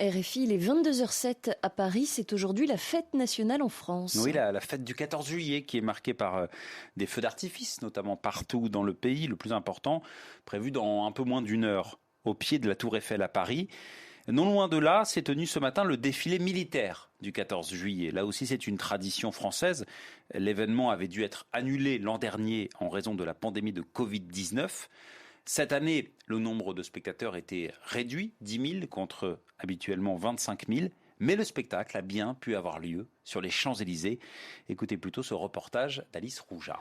RFI, il est 22h07 à Paris. C'est aujourd'hui la fête nationale en France. Oui, la fête du 14 juillet qui est marquée par des feux d'artifice, notamment partout dans le pays. Le plus important, prévu dans un peu moins d'une heure, au pied de la Tour Eiffel à Paris. Non loin de là, s'est tenu ce matin le défilé militaire du 14 juillet. Là aussi, c'est une tradition française. L'événement avait dû être annulé l'an dernier en raison de la pandémie de Covid-19. Cette année, le nombre de spectateurs était réduit, 10 000 contre habituellement 25 000. Mais le spectacle a bien pu avoir lieu sur les Champs-Élysées. Écoutez plutôt ce reportage d'Alice Rouja.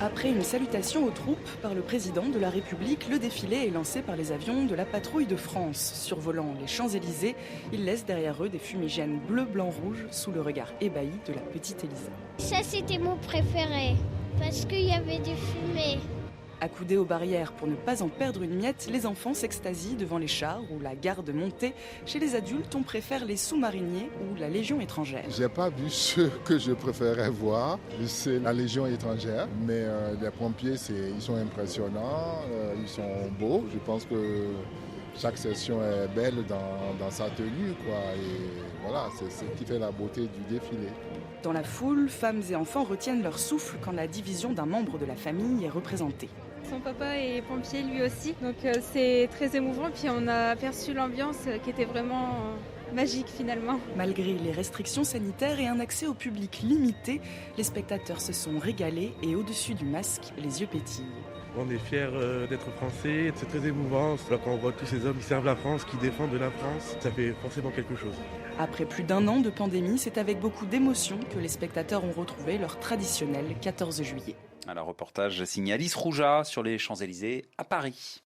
Après une salutation aux troupes par le président de la République, le défilé est lancé par les avions de la patrouille de France. Survolant les Champs-Élysées, ils laissent derrière eux des fumigènes bleu, blanc, rouge sous le regard ébahi de la petite Élisa. Ça, c'était mon préféré parce qu'il y avait des fumées. Accoudés aux barrières pour ne pas en perdre une miette, les enfants s'extasient devant les chars ou la garde montée. Chez les adultes, on préfère les sous-mariniers ou la Légion étrangère. J'ai pas vu ceux que je préférais voir, c'est la Légion étrangère, mais les pompiers, ils sont impressionnants, ils sont beaux. Je pense que chaque session est belle dans sa tenue, quoi. Et voilà, c'est ce qui fait la beauté du défilé. Dans la foule, femmes et enfants retiennent leur souffle quand la division d'un membre de la famille est représentée. Son papa est pompier lui aussi, donc c'est très émouvant. Puis on a aperçu l'ambiance qui était vraiment magique finalement. Malgré les restrictions sanitaires et un accès au public limité, les spectateurs se sont régalés et au-dessus du masque, les yeux pétillent. On est fiers d'être français, c'est très émouvant. Quand on voit tous ces hommes qui servent la France, qui défendent la France, ça fait forcément quelque chose. Après plus d'un an de pandémie, c'est avec beaucoup d'émotion que les spectateurs ont retrouvé leur traditionnel 14 juillet. Alors, reportage signé Alice Rouja sur les Champs-Élysées à Paris.